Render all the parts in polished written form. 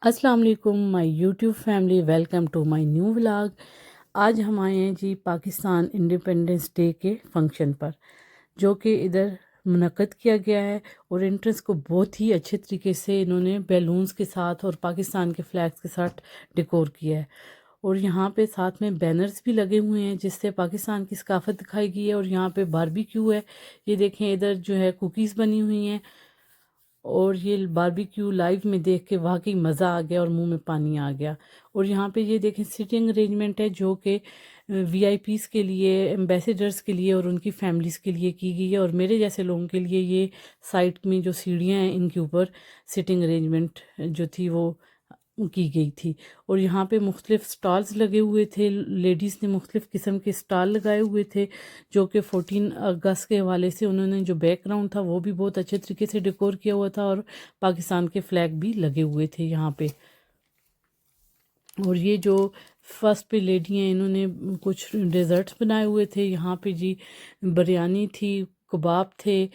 السلام علیکم my YouTube family, welcome to my new vlog. آج ہم آئے ہیں جی پاکستان انڈیپینڈنس ڈے کے فنکشن پر، جو کہ ادھر منعقد کیا گیا ہے، اور انٹرنس کو بہت ہی اچھے طریقے سے انہوں نے بیلونز کے ساتھ اور پاکستان کے فلیگز کے ساتھ ڈیکور کیا ہے، اور یہاں پہ ساتھ میں بینرز بھی لگے ہوئے ہیں جس سے پاکستان کی ثقافت دکھائی گئی ہے، اور یہاں پہ باربیکیو ہے۔ یہ دیکھیں ادھر جو ہے کوکیز بنی ہوئی ہیں، اور یہ باربیکیو لائیو میں دیکھ کے واقعی مزہ آ گیا اور منہ میں پانی آ گیا۔ اور یہاں پہ یہ دیکھیں سٹنگ ارینجمنٹ ہے جو کہ وی آئی پیز کے لیے، ایمبیسیڈرز کے لیے اور ان کی فیملیز کے لیے کی گئی ہے، اور میرے جیسے لوگوں کے لیے یہ سائٹ میں جو سیڑھیاں ہیں ان کے اوپر سٹنگ ارینجمنٹ جو تھی وہ کی گئی تھی۔ اور یہاں پہ مختلف سٹالز لگے ہوئے تھے، لیڈیز نے مختلف قسم کے سٹال لگائے ہوئے تھے، جو کہ 14 اگست کے حوالے سے انہوں نے جو بیک گراؤنڈ تھا وہ بھی بہت اچھے طریقے سے ڈیکور کیا ہوا تھا، اور پاکستان کے فلیگ بھی لگے ہوئے تھے یہاں پہ۔ اور یہ جو فرسٹ پہ لیڈی ہیں انہوں نے کچھ ڈیزرٹس بنائے ہوئے تھے، یہاں پہ جی بریانی تھی، کباب تھے،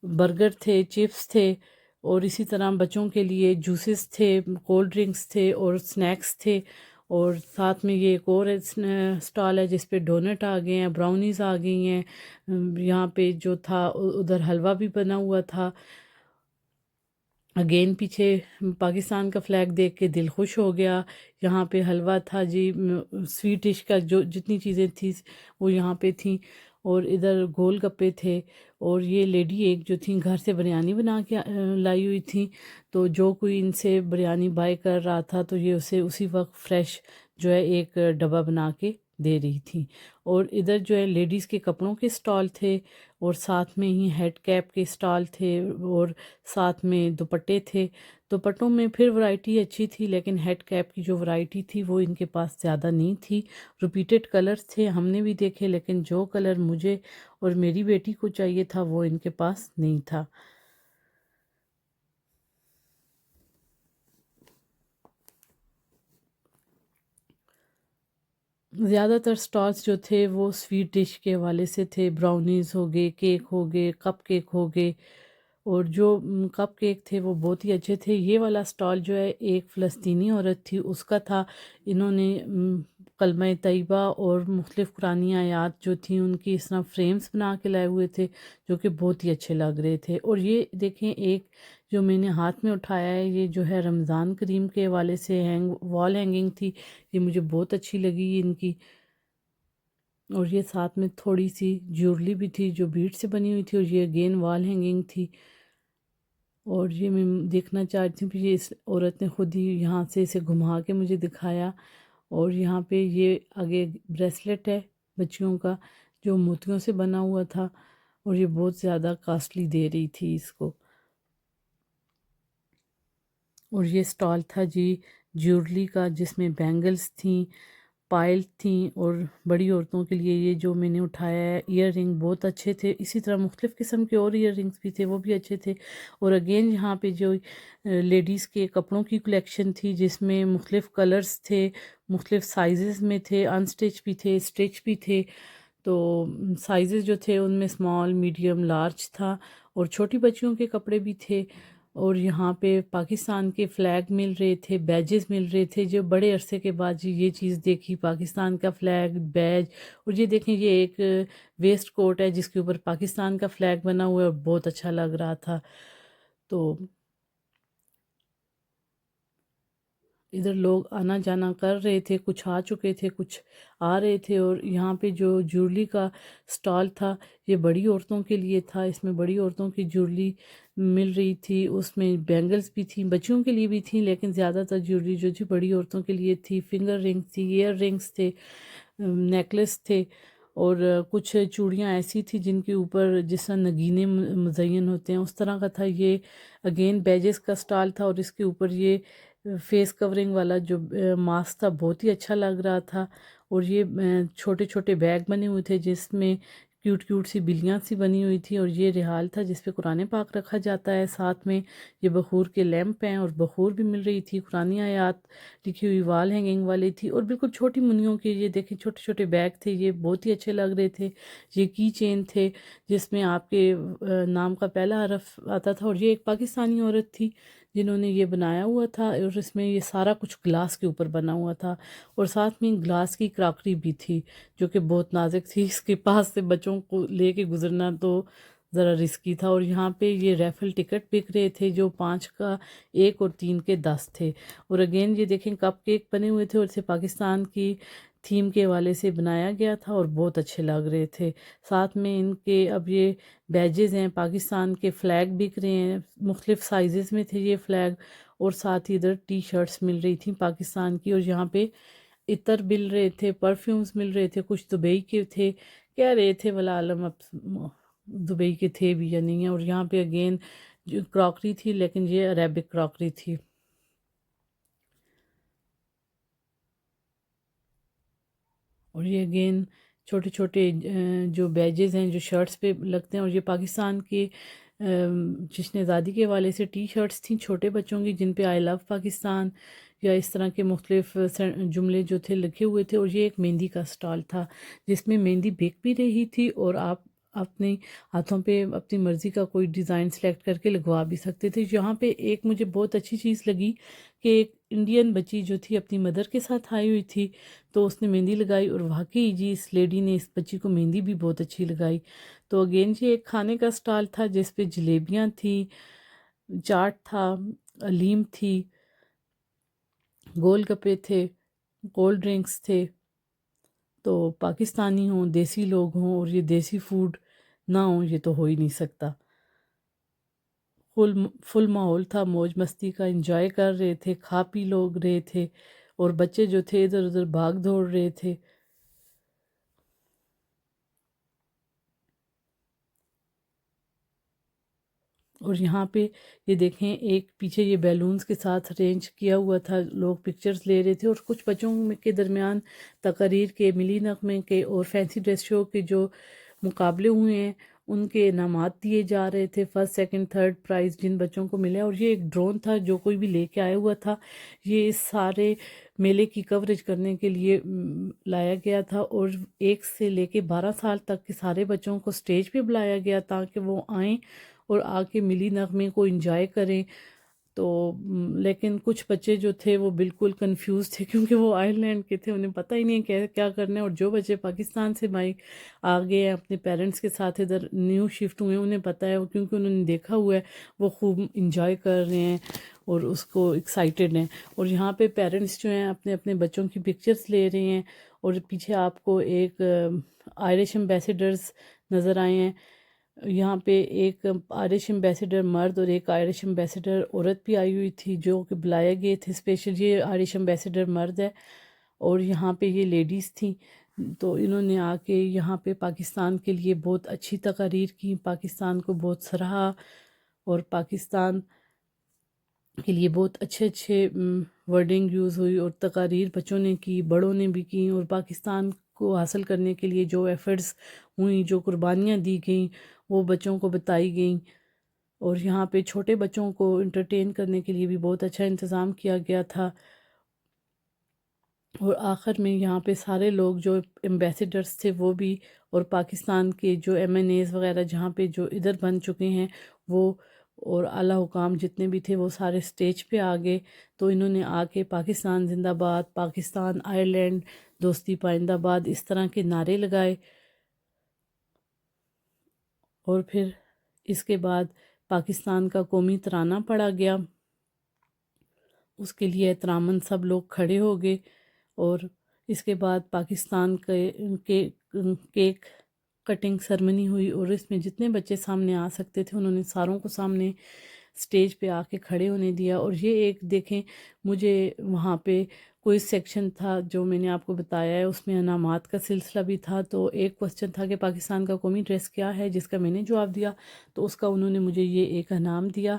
برگر تھے، چپس تھے، اور اسی طرح بچوں کے لیے جوسز تھے، کولڈ ڈرنکس تھے اور سنیکس تھے، اور ساتھ میں یہ ایک اور سٹال ہے جس پہ ڈونٹ آ گئے ہیں، براؤنیز آ گئی ہیں۔ یہاں پہ جو تھا ادھر حلوہ بھی بنا ہوا تھا۔ اگین پیچھے پاکستان کا فلیگ دیکھ کے دل خوش ہو گیا۔ یہاں پہ حلوہ تھا جی، سویٹ ڈش کا جو جتنی چیزیں تھیں وہ یہاں پہ تھیں، اور ادھر گول گپے تھے، اور یہ لیڈی ایک جو تھیں گھر سے بریانی بنا کے لائی ہوئی تھیں، تو جو کوئی ان سے بریانی بائی کر رہا تھا تو یہ اسے اسی وقت فریش جو ہے ایک ڈبہ بنا کے دے رہی تھیں۔ اور ادھر جو ہے لیڈیز کے کپڑوں کے سٹال تھے، اور ساتھ میں ہی ہیڈ کیپ کے سٹال تھے، اور ساتھ میں دوپٹے تھے۔ دوپٹوں میں پھر ورائٹی اچھی تھی، لیکن ہیڈ کیپ کی جو ورائٹی تھی وہ ان کے پاس زیادہ نہیں تھی۔ ریپیٹڈ کلرز تھے، ہم نے بھی دیکھے، لیکن جو کلر مجھے اور میری بیٹی کو چاہیے تھا وہ ان کے پاس نہیں تھا۔ زیادہ تر سٹالز جو تھے وہ سویٹ ڈش کے حوالے سے تھے، براؤنیز ہو گئے، کیک ہو گئے، کپ کیک ہو گئے، اور جو کپ کیک تھے وہ بہت ہی اچھے تھے۔ یہ والا سٹال جو ہے ایک فلسطینی عورت تھی اس کا تھا، انہوں نے کلمہ طیبہ اور مختلف قرآنی آیات جو تھیں ان کی اس طرح فریمز بنا کے لائے ہوئے تھے، جو کہ بہت ہی اچھے لگ رہے تھے۔ اور یہ دیکھیں ایک جو میں نے ہاتھ میں اٹھایا ہے، یہ جو ہے رمضان کریم کے حوالے سے وال ہینگنگ تھی، یہ مجھے بہت اچھی لگی ان کی۔ اور یہ ساتھ میں تھوڑی سی جیولری بھی تھی جو بیٹ سے بنی ہوئی تھی، اور یہ اگین وال ہینگنگ تھی۔ اور یہ میں دیکھنا چاہتی ہوں کہ یہ اس عورت نے خود ہی یہاں سے اسے گھما کے مجھے دکھایا، اور یہاں پہ یہ آگے بریسلیٹ ہے بچیوں کا جو موتیوں سے بنا ہوا تھا، اور یہ بہت زیادہ کاسٹلی دے رہی تھی اس کو۔ اور یہ سٹال تھا جی جیولری کا، جس میں بینگلز تھیں، پائل تھیں، اور بڑی عورتوں کے لیے یہ جو میں نے اٹھایا ہے ایئر رنگ بہت اچھے تھے، اسی طرح مختلف قسم کے اور ایئر رنگز بھی تھے وہ بھی اچھے تھے۔ اور اگین یہاں پہ جو لیڈیز کے کپڑوں کی کلیکشن تھی جس میں مختلف کلرز تھے، مختلف سائزز میں تھے، ان سٹچ بھی تھے، سٹچ بھی تھے۔ تو سائزز جو تھے ان میں اسمال، میڈیم، لارج تھا، اور چھوٹی بچیوں کے کپڑے بھی تھے۔ اور یہاں پہ پاکستان کے فلیگ مل رہے تھے، بیجز مل رہے تھے، جو بڑے عرصے کے بعد جی یہ چیز دیکھی، پاکستان کا فلیگ، بیج۔ اور یہ دیکھیں یہ ایک ویسٹ کوٹ ہے جس کے اوپر پاکستان کا فلیگ بنا ہوا ہے، اور بہت اچھا لگ رہا تھا۔ تو ادھر لوگ آنا جانا کر رہے تھے، کچھ آ چکے تھے، کچھ آ رہے تھے۔ اور یہاں پہ جو جیولری کا سٹال تھا یہ بڑی عورتوں کے لیے تھا، اس میں بڑی عورتوں کی جیولری مل رہی تھی، اس میں بینگلز بھی تھیں، بچیوں کے لیے بھی تھیں، لیکن زیادہ تر جیولری جو تھی بڑی عورتوں کے لیے تھی۔ فنگر رنگز تھی، ایئر رنگز تھے، نیکلس تھے، اور کچھ چوڑیاں ایسی تھی جن کے اوپر جس طرح نگینے مزین ہوتے ہیں اس طرح کا تھا۔ یہ اگین بیجز کا سٹال تھا، اور اس کے اوپر یہ فیس کورنگ والا جو ماسک تھا بہت ہی اچھا لگ رہا تھا۔ اور یہ چھوٹے چھوٹے بیگ بنے ہوئے تھے جس میں کیوٹ کیوٹ سی بلیاں سی بنی ہوئی تھی، اور یہ رحال تھا جس پہ قرآن پاک رکھا جاتا ہے۔ ساتھ میں یہ بخور کے لیمپ ہیں، اور بخور بھی مل رہی تھی، قرآنی آیات لکھی ہوئی وال ہینگنگ والی تھی، اور بالکل چھوٹی منیوں کے یہ دیکھیں چھوٹے چھوٹے بیگ تھے، یہ بہت ہی اچھے لگ رہے تھے۔ یہ کی چین تھے جس میں آپ کے نام کا پہلا حرف آتا تھا، اور یہ ایک پاکستانی عورت تھی جنہوں نے یہ بنایا ہوا تھا، اور اس میں یہ سارا کچھ گلاس کے اوپر بنا ہوا تھا، اور ساتھ میں گلاس کی کراکری بھی تھی جو کہ بہت نازک تھی۔ اس کے پاس سے بچوں کو لے کے گزرنا تو ذرا رسکی تھا۔ اور یہاں پہ یہ ریفل ٹکٹ بک رہے تھے جو 5 کا 1 اور 3 کے 10 تھے۔ اور اگین یہ دیکھیں کپ کیک بنے ہوئے تھے، اور اسے پاکستان کی تھیم کے حوالے سے بنایا گیا تھا اور بہت اچھے لگ رہے تھے۔ ساتھ میں ان کے اب یہ بیجز ہیں، پاکستان کے فلیگ بک رہے ہیں، مختلف سائزز میں تھے یہ فلیگ، اور ساتھ ہی ادھر ٹی شرٹس مل رہی تھیں پاکستان کی، اور یہاں پہ عطر مل رہے تھے، پرفیومز مل رہے تھے، کچھ دبئی کے تھے، کہہ رہے تھے ولا عالم اب دبئی کے تھے بھی یا نہیں ہیں۔ اور یہاں پہ اگین جو کراکری تھی، لیکن یہ عربک کراکری تھی۔ اور یہ اگین چھوٹے چھوٹے جو بیجز ہیں جو شرٹس پہ لگتے ہیں، اور یہ پاکستان کے جشن آزادی کے حوالے سے ٹی شرٹس تھیں چھوٹے بچوں کی، جن پہ آئی لو پاکستان یا اس طرح کے مختلف جملے جو تھے لکھے ہوئے تھے۔ اور یہ ایک مہندی کا سٹال تھا جس میں مہندی بک بھی رہی تھی، اور آپ اپنے ہاتھوں پہ اپنی مرضی کا کوئی ڈیزائن سلیکٹ کر کے لگوا بھی سکتے تھے۔ یہاں پہ ایک مجھے بہت اچھی چیز لگی کہ ایک انڈین بچی جو تھی اپنی مدر کے ساتھ آئی ہوئی تھی، تو اس نے مہندی لگائی، اور واقعی جی اس لیڈی نے اس بچی کو مہندی بھی بہت اچھی لگائی۔ تو اگین جی ایک کھانے کا سٹال تھا جس پہ جلیبیاں تھیں، چاٹ تھا، علیم تھی، گول گپے تھے، کولڈ ڈرنکس تھے۔ تو پاکستانی ہوں، دیسی لوگ ہوں، اور یہ دیسی فوڈ نہ ہوں، یہ تو ہو ہی نہیں سکتا۔ فل ماحول تھا، موج مستی کا، انجوائے کر رہے تھے، کھا پی لوگ رہے تھے، اور بچے جو تھے ادھر ادھر بھاگ دوڑ رہے تھے۔ اور یہاں پہ یہ دیکھیں ایک پیچھے یہ بیلونز کے ساتھ ارینج کیا ہوا تھا، لوگ پکچرز لے رہے تھے، اور کچھ بچوں کے درمیان تقاریر کے، ملی نغمے کے اور فینسی ڈریس شو کے جو مقابلے ہوئے ہیں ان کے انعامات دیے جا رہے تھے، فرسٹ سیکنڈ تھرڈ پرائز جن بچوں کو ملے۔ اور یہ ایک ڈرون تھا جو کوئی بھی لے کے آیا ہوا تھا، یہ اس سارے میلے کی کوریج کرنے کے لیے لایا گیا تھا، اور 1 سے لے کے 12 سال تک کے سارے بچوں کو سٹیج پہ بلایا گیا تاکہ وہ آئیں اور آ کے ملی نغمے کو انجوائے کریں۔ تو لیکن کچھ بچے جو تھے وہ بالکل کنفیوز تھے کیونکہ وہ آئرلینڈ کے تھے، انہیں پتہ ہی نہیں کیا کرنا ہے، اور جو بچے پاکستان سے آگے ہیں اپنے پیرنٹس کے ساتھ ادھر نیو شفٹ ہوئے ہیں، انہیں پتہ ہے کیونکہ انہوں نے دیکھا ہوا ہے، وہ خوب انجوائے کر رہے ہیں اور اس کو ایکسائٹیڈ ہیں۔ اور یہاں پہ پیرنٹس جو ہیں اپنے اپنے بچوں کی پکچرز لے رہے ہیں، اور پیچھے آپ کو ایک آئرش ایمبیسیڈرز نظر آئے ہیں۔ یہاں پہ ایک آئرش ایمبیسیڈر مرد اور ایک آئرش ایمبیسیڈر عورت بھی آئی ہوئی تھی جو کہ بلائے گئے تھے اسپیشل۔ یہ آئرش ایمبیسیڈر مرد ہے اور یہاں پہ یہ لیڈیز تھیں، تو انہوں نے آ کے یہاں پہ پاکستان کے لیے بہت اچھی تقاریر کی، پاکستان کو بہت سراہا، اور پاکستان کے لیے بہت اچھے اچھے ورڈنگ یوز ہوئی، اور تقاریر بچوں نے کی، بڑوں نے بھی کی، اور پاکستان کو حاصل کرنے کے لیے جو ایفرٹس ہوئیں، جو قربانیاں دی گئیں وہ بچوں کو بتائی گئیں۔ اور یہاں پہ چھوٹے بچوں کو انٹرٹین کرنے کے لیے بھی بہت اچھا انتظام کیا گیا تھا۔ اور آخر میں یہاں پہ سارے لوگ جو ایمبیسیڈرز تھے وہ بھی، اور پاکستان کے جو MNAs وغیرہ جہاں پہ جو ادھر بن چکے ہیں وہ، اور اعلیٰ حکام جتنے بھی تھے وہ سارے سٹیج پہ آ گئے۔ تو انہوں نے آ کے پاکستان زندہ باد، پاکستان آئرلینڈ دوستی پائندہ باد، اس طرح کے نعرے لگائے، اور پھر اس کے بعد پاکستان کا قومی ترانہ پڑھا گیا، اس کے لیے احتراماً سب لوگ کھڑے ہو گئے۔ اور اس کے بعد پاکستان کے کیک کٹنگ سرمنی ہوئی، اور اس میں جتنے بچے سامنے آ سکتے تھے انہوں نے ساروں کو سامنے سٹیج پہ آ کے کھڑے ہونے دیا۔ اور یہ ایک دیکھیں مجھے وہاں پہ کوئی سیکشن تھا جو میں نے آپ کو بتایا ہے، اس میں انعامات کا سلسلہ بھی تھا۔ تو ایک کوسچن تھا کہ پاکستان کا قومی ڈریس کیا ہے، جس کا میں نے جواب دیا، تو اس کا انہوں نے مجھے یہ ایک انعام دیا۔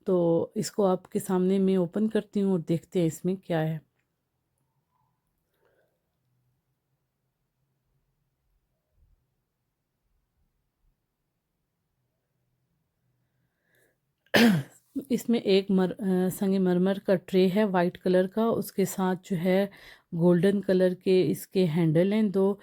تو اس کو آپ کے سامنے میں اوپن کرتی ہوں اور دیکھتے ہیں اس میں کیا ہے۔ اس میں ایک سنگ مرمر کا ٹرے ہے وائٹ کلر کا، اس کے ساتھ جو ہے گولڈن کلر کے اس کے ہینڈل ہیں دو،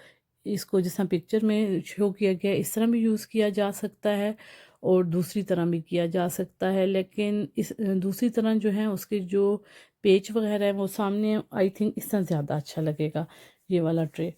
اس کو جس طرح پکچر میں شو کیا گیا اس طرح بھی یوز کیا جا سکتا ہے۔ اور دوسری طرح بھی کیا جا سکتا ہے، لیکن اس دوسری طرح جو ہے اس کے جو پیچ وغیرہ ہے وہ سامنے آئی تھنک اس طرح زیادہ اچھا لگے گا یہ والا ٹرے۔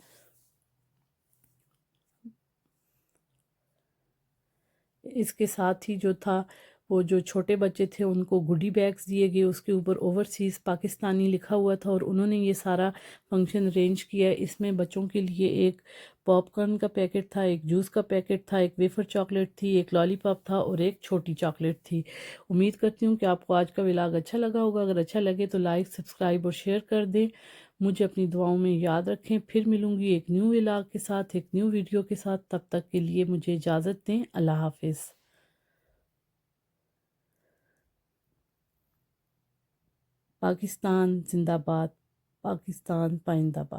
اس کے ساتھ ہی جو تھا وہ جو چھوٹے بچے تھے ان کو گڈی بیگز دیے گئے، اس کے اوپر اوورسیز پاکستانی لکھا ہوا تھا، اور انہوں نے یہ سارا فنکشن ارینج کیا۔ اس میں بچوں کے لیے ایک پاپ کارن کا پیکٹ تھا، ایک جوس کا پیکٹ تھا، ایک ویفر چاکلیٹ تھی، ایک لالی پاپ تھا اور ایک چھوٹی چاکلیٹ تھی۔ امید کرتی ہوں کہ آپ کو آج کا ولاگ اچھا لگا ہوگا۔ اگر اچھا لگے تو لائک، سبسکرائب اور شیئر کر دیں۔ مجھے اپنی دعاؤں میں یاد رکھیں۔ پھر ملوں گی ایک نیو ولاگ کے ساتھ، ایک نیو ویڈیو کے ساتھ۔ تب تک کے لیے مجھے اجازت دیں۔ اللہ حافظ۔ پاکستان زندہ باد، پاکستان پائندہ باد۔